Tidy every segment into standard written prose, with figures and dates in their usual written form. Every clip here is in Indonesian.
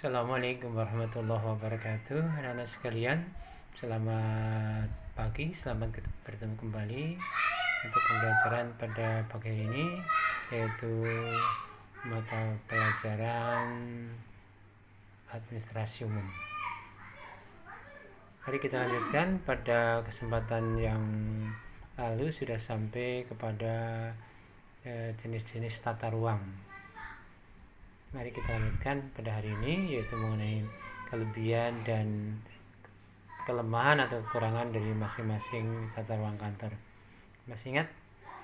Assalamualaikum warahmatullahi wabarakatuh. Anak-anak sekalian, selamat pagi, selamat bertemu kembali untuk pembelajaran pada pagi hari ini, yaitu mata pelajaran administrasi umum. Mari kita lanjutkan. Pada kesempatan yang lalu sudah sampai kepada jenis-jenis tata ruang. Mari kita lanjutkan pada hari ini, yaitu mengenai kelebihan dan kelemahan atau kekurangan dari masing-masing tata ruang kantor. Masih ingat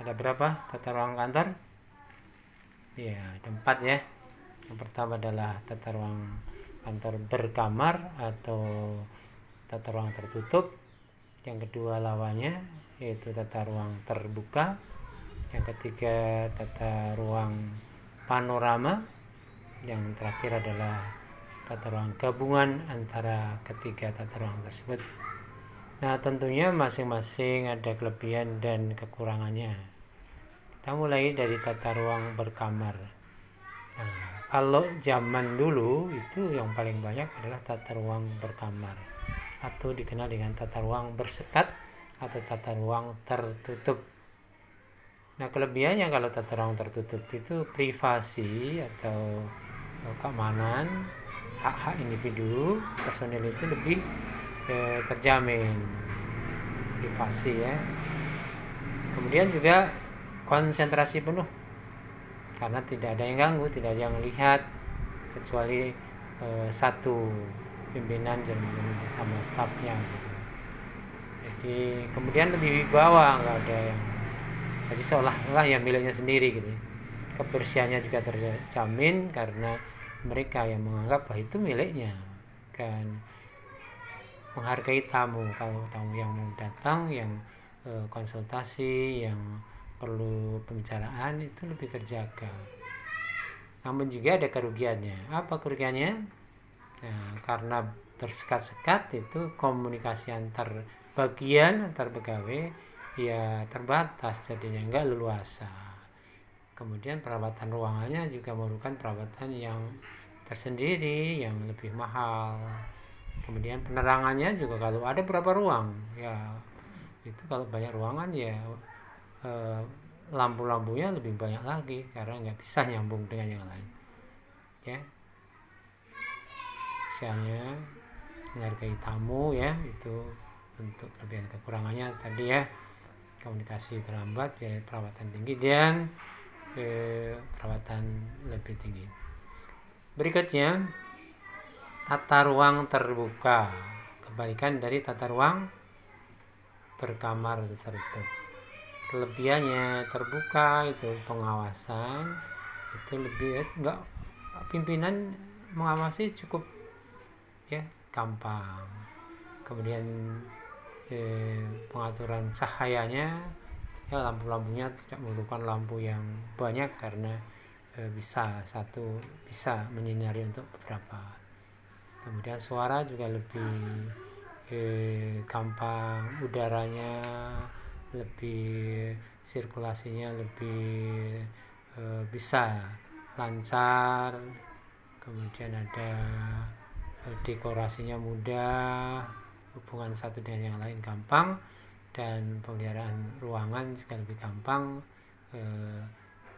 ada berapa tata ruang kantor? Ya, ada 4 ya. Yang pertama adalah tata ruang kantor berkamar atau tata ruang tertutup. Yang kedua lawannya yaitu tata ruang terbuka. Yang ketiga tata ruang panorama. Yang terakhir adalah tata ruang gabungan antara ketiga tata ruang tersebut. Nah, tentunya masing-masing ada kelebihan dan kekurangannya. Kita mulai dari tata ruang berkamar. Nah, kalau zaman dulu itu yang paling banyak adalah tata ruang berkamar, atau dikenal dengan tata ruang bersekat atau tata ruang tertutup. Nah, kelebihannya kalau tata ruang tertutup itu privasi atau keamanan, hak-hak individu personil itu lebih terjamin, privasi ya. Kemudian juga konsentrasi penuh karena tidak ada yang ganggu, tidak ada yang lihat kecuali satu pimpinan sama stafnya gitu. Jadi kemudian lebih wibawa, nggak ada yang jadi seolah-olah yang miliknya sendiri gitu. Kebersihannya juga terjamin karena mereka yang menganggap bahwa itu miliknya, kan menghargai tamu. Kalau tamu yang mau datang, yang konsultasi, yang perlu pembicaraan itu lebih terjaga. Namun juga ada kerugiannya. Apa kerugiannya? Nah, karena bersekat-sekat itu komunikasi antar bagian, antar pegawai ya terbatas, jadinya enggak leluasa. Kemudian perawatan ruangannya juga memerlukan perawatan yang tersendiri, yang lebih mahal. Kemudian penerangannya juga, kalau ada berapa ruang ya, itu kalau banyak ruangan ya lampu-lampunya lebih banyak lagi karena nggak bisa nyambung dengan yang lain ya. Misalnya menghargai tamu ya, itu untuk kelebihan. Kekurangannya tadi ya, komunikasi terlambat, ya perawatan tinggi dan perawatan lebih tinggi. Berikutnya tata ruang terbuka, kebalikan dari tata ruang berkamar tertutup. Kelebihannya terbuka itu pengawasan, itu lebih enggak, pimpinan mengawasi cukup ya, gampang. Kemudian pengaturan cahayanya ya, lampu-lampunya tidak memerlukan lampu yang banyak karena bisa menyinari untuk beberapa. Kemudian suara juga lebih gampang, udaranya lebih, sirkulasinya lebih bisa lancar. Kemudian ada dekorasinya mudah, hubungan satu dengan yang lain gampang, dan pemeliharaan ruangan juga lebih gampang,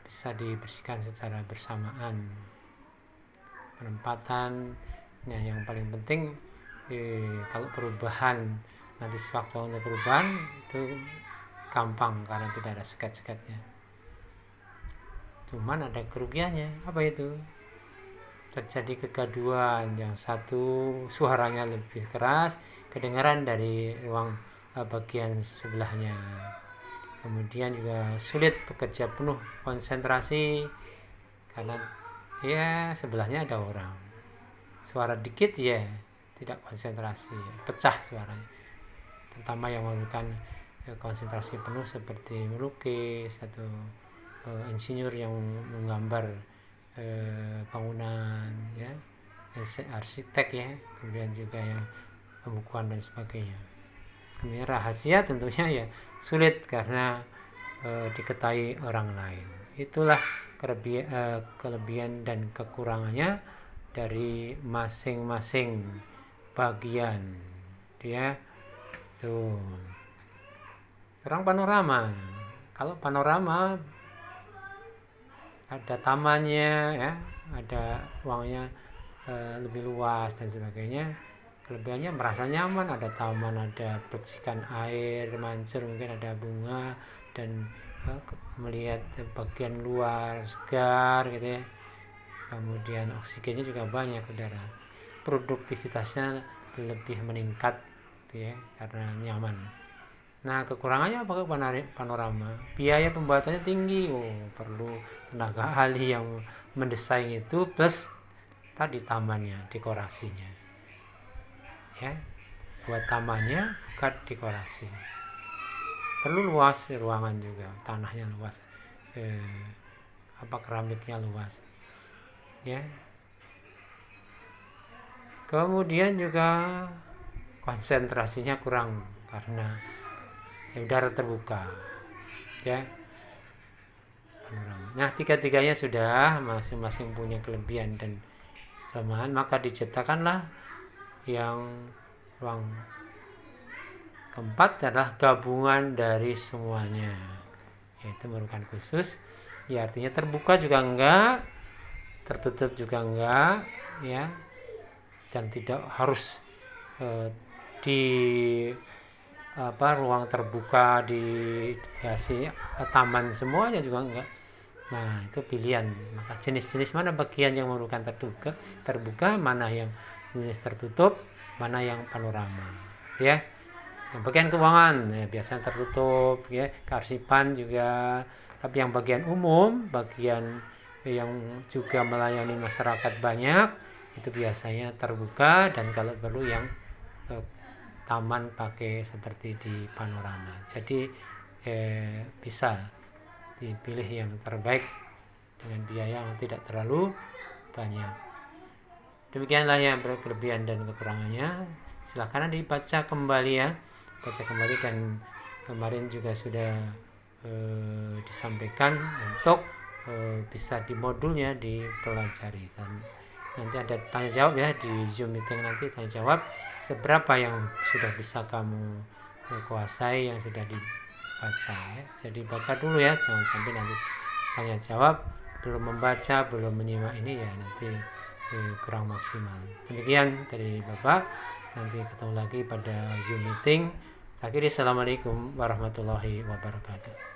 bisa dibersihkan secara bersamaan. Penempatan, nah yang paling penting kalau perubahan nanti sewaktu perubahan itu gampang karena tidak ada sekat-sekatnya. Cuman ada kerugiannya. Apa itu? Terjadi kegaduhan, yang satu suaranya lebih keras kedengaran dari ruang bagian sebelahnya. Kemudian juga sulit bekerja penuh konsentrasi karena ya sebelahnya ada orang. Suara dikit ya tidak konsentrasi, pecah suaranya. Terutama yang memerlukan konsentrasi penuh seperti melukis atau insinyur yang menggambar bangunan ya, arsitek ya, kemudian juga yang pembukuan dan sebagainya. Kemudian rahasia tentunya ya sulit karena diketahui orang lain. Itulah kelebihan dan kekurangannya dari masing-masing bagian dia tuh. Sekarang panorama. Kalau panorama ada tamannya ya, ada ruangnya lebih luas dan sebagainya. Kelebihannya merasa nyaman, ada taman, ada percikan air mancur, mungkin ada bunga, dan melihat bagian luar segar gitu ya. Kemudian oksigennya juga banyak udara, produktivitasnya lebih meningkat gitu ya, karena nyaman. Nah, kekurangannya apa? Panorama biaya pembuatannya tinggi, perlu tenaga ahli yang mendesain itu, plus tadi tamannya, dekorasinya ya, buat tamannya bukan dekorasi. Perlu luas ruangan juga, tanahnya luas, keramiknya luas ya. Kemudian juga konsentrasinya kurang karena udara terbuka ya, panorama. Nah, tiga-tiganya sudah masing-masing punya kelebihan dan kelemahan, maka diciptakanlah yang ruang keempat adalah gabungan dari semuanya, yaitu merupakan khusus ya, artinya terbuka juga enggak, tertutup juga enggak ya, dan tidak harus di ruang terbuka dihiasi taman semuanya juga enggak. Nah, itu pilihan. Maka jenis-jenis mana bagian yang merupakan terbuka, mana yang jenis tertutup, mana yang panorama ya. Yang bagian keuangan ya, biasanya tertutup ya, kearsipan juga. Tapi yang bagian umum, bagian yang juga melayani masyarakat banyak, itu biasanya terbuka, dan kalau perlu yang taman pakai seperti di panorama. Jadi bisa dipilih yang terbaik dengan biaya yang tidak terlalu banyak. Demikianlah yang berkelebihan dan kekurangannya. Silakan dibaca kembali ya, baca kembali, dan kemarin juga sudah disampaikan untuk bisa di modulnya dipelajari, dan nanti ada tanya jawab ya di Zoom meeting, nanti tanya jawab seberapa yang sudah bisa kamu kuasai yang sudah dibaca ya. Jadi baca dulu ya, jangan sampai nanti tanya jawab belum membaca, belum menyimak ini ya, nanti kurang maksimal. Demikian dari Bapak, nanti ketemu lagi pada Zoom meeting. Akhirnya, assalamualaikum warahmatullahi wabarakatuh.